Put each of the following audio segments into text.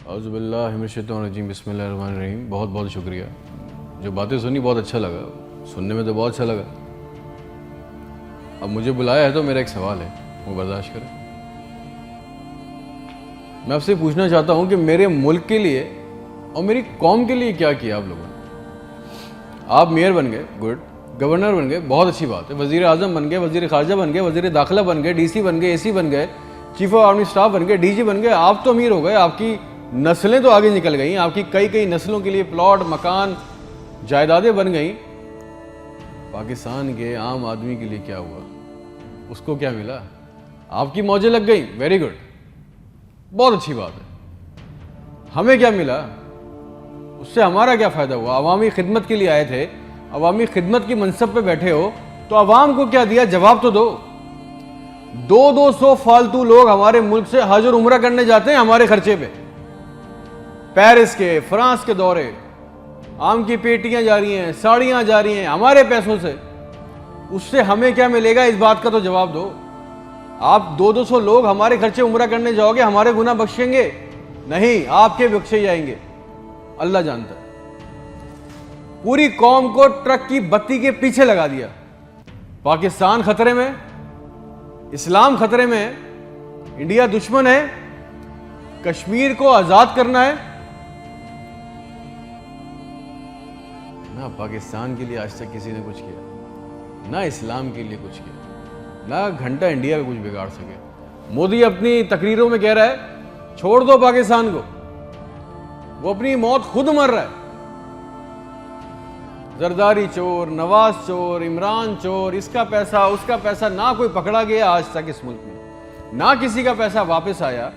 औज़ुबिल्लाहिमिनश्शैतानिर्रजीम बिस्मिल्लाहिर्रहमानिर्रहीम। बहुत बहुत शुक्रिया। जो बातें सुनी बहुत अच्छा लगा, सुनने में तो बहुत अच्छा लगा। अब मुझे बुलाया है तो मेरा एक सवाल है, वो बर्दाश्त करें। मैं आपसे पूछना चाहता हूँ कि मेरे मुल्क के लिए और मेरी कौम के लिए क्या किया आप लोगों ने। आप मेयर बन गए, गुड। गवर्नर बन गए, बहुत अच्छी बात है। वज़ीर आज़म बन गए, वज़ीर ख़ारजा बन गए, वज़ीर दाखिला बन गए, DC बन गए, AC बन गए, चीफ ऑफ आर्मी स्टाफ बन गए, DG बन गए। आप तो अमीर हो गए, आपकी नस्लें तो आगे निकल गई, आपकी कई कई नस्लों के लिए प्लॉट, मकान, जायदादें बन गई। पाकिस्तान के आम आदमी के लिए क्या हुआ? उसको क्या मिला? आपकी मौजें लग गई, वेरी गुड, बहुत अच्छी बात है। हमें क्या मिला? उससे हमारा क्या फ़ायदा हुआ? अवामी खिदमत के लिए आए थे, अवामी खिदमत की मनसब पे बैठे हो, तो अवाम को क्या दिया? जवाब तो दो। 200 फालतू लोग हमारे मुल्क से हज और उम्रा करने जाते हैं हमारे खर्चे पे। पेरिस के, फ्रांस के दौरे, आम की पेटियां जा रही हैं, साड़ियां जा रही हैं हमारे पैसों से। उससे हमें क्या मिलेगा? इस बात का तो जवाब दो। आप 200 लोग हमारे खर्चे उम्रा करने जाओगे, हमारे गुनाह बख्शेंगे? नहीं, आपके बख्शे जाएंगे, अल्लाह जानता है। पूरी कौम को ट्रक की बत्ती के पीछे लगा दिया। पाकिस्तान खतरे में, इस्लाम खतरे में है, इंडिया दुश्मन है, कश्मीर को आजाद करना है। ना पाकिस्तान के लिए आज तक किसी ने कुछ किया, ना इस्लाम के लिए कुछ किया, ना घंटा इंडिया में कुछ बिगाड़ सके। मोदी अपनी तकरीरों में कह रहा है छोड़ दो पाकिस्तान को, वो अपनी मौत खुद मर रहा है। जरदारी चोर, नवाज चोर, इमरान चोर, इसका पैसा उसका पैसा, ना कोई पकड़ा गया आज तक इस मुल्क में, ना किसी का पैसा वापस आया।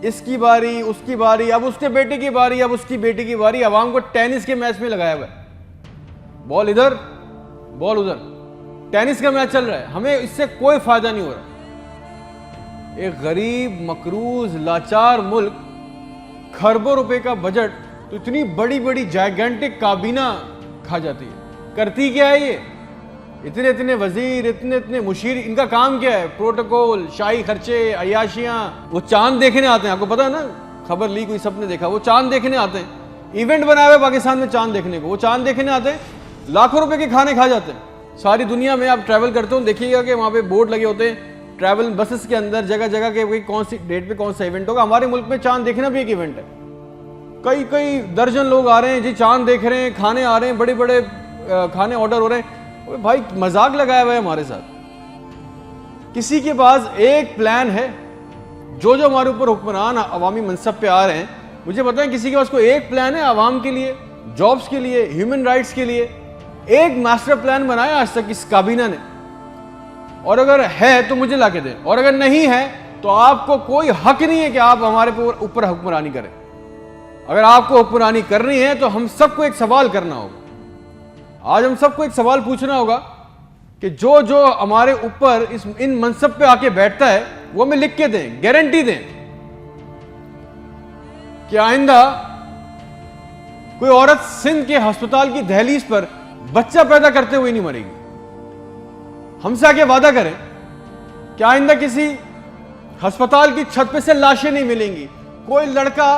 इसकी बारी, उसकी बारी, अब उसके बेटे की बारी, अब उसकी बेटी की बारी। अवाम को टेनिस के मैच में लगाया हुआ है, बॉल इधर बॉल उधर, टेनिस का मैच चल रहा है। हमें इससे कोई फायदा नहीं हो रहा। एक गरीब, मकरूज, लाचार मुल्क, खरबों रुपए का बजट, तो इतनी बड़ी बड़ी जायगेंटिक काबीना खा जाती है। करती क्या है ये? इतने इतने वजीर, इतने इतने मुशीर, इनका काम क्या है? प्रोटोकॉल, शाही खर्चे, अयाशियां। वो चांद देखने आते हैं, आपको पता है ना, खबर ली कोई, सबने देखा, वो चांद देखने आते हैं। इवेंट बनाया हुआ पाकिस्तान में चांद देखने को, वो चांद देखने आते हैं, लाखों रुपए के खाने खा जाते हैं। सारी दुनिया में आप ट्रैवल करते हो, देखिएगा कि वहां पे बोर्ड लगे होते हैं ट्रैवल बसेस के अंदर, जगह जगह के कौन सी डेट पे कौन सा इवेंट होगा। हमारे मुल्क में चांद देखना भी एक इवेंट है। कई कई दर्जन लोग आ रहे हैं जी, चांद देख रहे हैं, खाने आ रहे हैं, बड़े बड़े खाने ऑर्डर हो रहे हैं। भाई मजाक लगाया हुआ है हमारे साथ। किसी के पास एक प्लान है? जो जो हमारे ऊपर हुक्मरान अवामी मनसब पे आ रहे हैं, मुझे बताएं, किसी के पास कोई एक प्लान है अवाम के लिए, जॉब्स के लिए, ह्यूमन राइट्स के लिए? एक मास्टर प्लान बनाया आज तक इस काबीना ने? और अगर है तो मुझे लाके दें, और अगर नहीं है तो आपको कोई हक नहीं है कि आप हमारे ऊपर हुक्मरानी करें। अगर आपको हुक्मरानी करनी है तो हम सबको एक सवाल करना होगा। आज हम सबको एक सवाल पूछना होगा कि जो जो हमारे ऊपर इन मनसब पे आके बैठता है वो हमें लिख के दें, गारंटी दें कि आइंदा कोई औरत सिंध के अस्पताल की दहलीज पर बच्चा पैदा करते हुए नहीं मरेगी। हमसे आके वादा करें कि आइंदा किसी अस्पताल की छत पे से लाशें नहीं मिलेंगी, कोई लड़का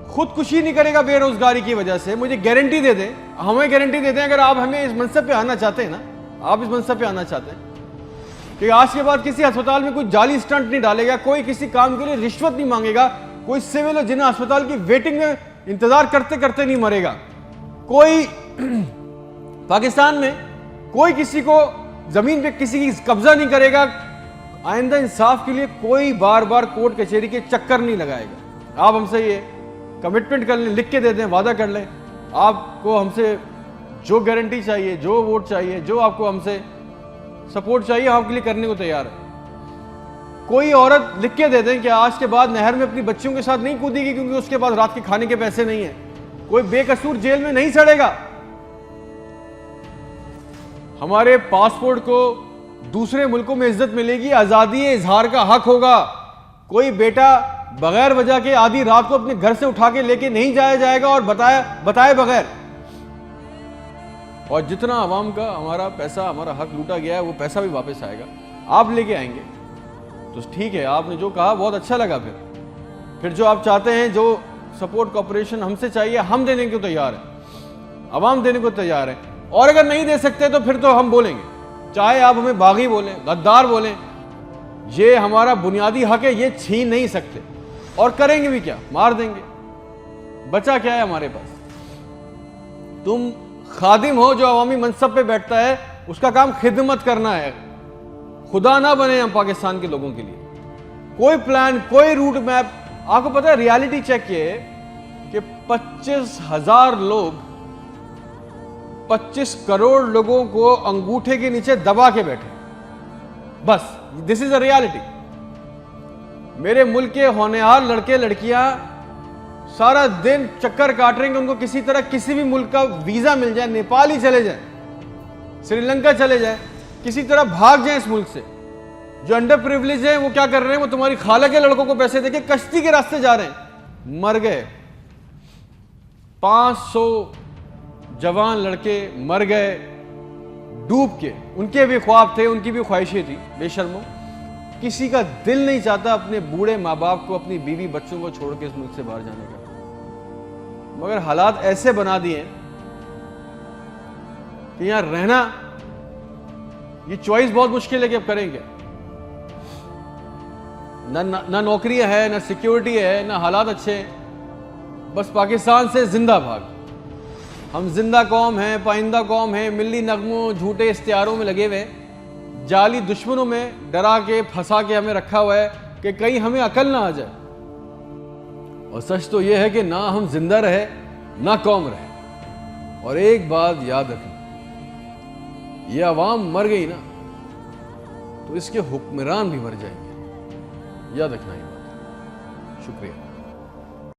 खुदकुशी नहीं करेगा बेरोजगारी की वजह से। मुझे गारंटी दे दें, हमें गारंटी दे दें, अगर आप हमें इस मनसब पे आना चाहते हैं ना, आप इस मनसब पे आना चाहते हैं कि आज के बाद किसी अस्पताल में कोई जाली स्टंट नहीं डालेगा, कोई किसी काम के लिए रिश्वत नहीं मांगेगा, कोई सिविल जिन्हें अस्पताल की वेटिंग में इंतजार करते करते नहीं मरेगा, कोई पाकिस्तान में कोई किसी को जमीन पे किसी की कब्जा नहीं करेगा, आइंदा इंसाफ के लिए कोई बार बार कोर्ट कचहरी के चक्कर नहीं लगाएगा। आप हमसे ये कमिटमेंट कर लें, लिख के दे दें, वादा कर लें। आपको हमसे जो गारंटी चाहिए, जो वोट चाहिए, जो आपको हमसे सपोर्ट चाहिए, हम आपके लिए करने को तैयार है। कोई औरत लिख के दे दें कि आज के बाद नहर में अपनी बच्चियों के साथ नहीं कूदेगी क्योंकि उसके पास रात के खाने के पैसे नहीं है। कोई बेकसूर जेल में नहीं सड़ेगा। हमारे पासपोर्ट को दूसरे मुल्कों में इज्जत मिलेगी, आजादी इजहार का हक होगा। कोई बेटा बगैर वजह के आधी रात को अपने घर से उठा के लेके नहीं जाया जाएगा और बताए बगैर। और जितना आवाम का हमारा पैसा, हमारा हक लूटा गया है, वो पैसा भी वापस आएगा। आप लेके आएंगे तो ठीक है, आपने जो कहा बहुत अच्छा लगा। फिर जो आप चाहते हैं, जो सपोर्ट कॉपरेशन हमसे चाहिए, हम देने को तैयार हैं, अवाम देने को तैयार है। और अगर नहीं दे सकते तो फिर तो हम बोलेंगे, चाहे आप हमें बागी बोलें, गद्दार बोलें, ये हमारा बुनियादी हक है, ये छीन नहीं सकते। और करेंगे भी क्या, मार देंगे, बचा क्या है हमारे पास। तुम खादिम हो जो अवामी मनसब पे बैठता है, उसका काम खिदमत करना है, खुदा ना बने हम पाकिस्तान के लोगों के लिए। कोई प्लान, कोई रूट मैप, आपको पता है रियलिटी चेक ये कि 25,000 लोग 25 करोड़ लोगों को अंगूठे के नीचे दबा के बैठे, बस दिस इज अ रियलिटी। मेरे मुल्क के होनहार लड़के लड़कियां सारा दिन चक्कर काट रहे हैं कि उनको किसी तरह किसी भी मुल्क का वीजा मिल जाए, नेपाल ही चले जाए, श्रीलंका चले जाए, किसी तरह भाग जाए इस मुल्क से। जो अंडर प्रिविलेज है वो क्या कर रहे हैं, वो तुम्हारी खाला के लड़कों को पैसे देके कश्ती के रास्ते जा रहे हैं, मर गए। 500 जवान लड़के मर गए डूब के, उनके भी ख्वाब थे, उनकी भी ख्वाहिशें थी। बेशर्मो, किसी का दिल नहीं चाहता अपने बूढ़े माँ बाप को, अपनी बीवी बच्चों को छोड़ के इस मुल्क से बाहर जाने का, मगर हालात ऐसे बना दिए कि यहां रहना, ये चॉइस बहुत मुश्किल है कि अब करेंगे। ना नौकरियां है, ना सिक्योरिटी है, ना हालात अच्छे हैं, बस पाकिस्तान से जिंदा भाग। हम जिंदा कौम हैं, पाइंदा कौम है, मिली नगमों झूठे इश्तिहारों में लगे हुए, जाली दुश्मनों में डरा के फंसा के हमें रखा हुआ है कि कहीं हमें अकल ना आ जाए। और सच तो यह है कि ना हम जिंदा रहे ना कौम रहे। और एक बात याद रखना, ये अवाम मर गई ना तो इसके हुक्मरान भी मर जाएंगे, याद रखना ये बात। शुक्रिया।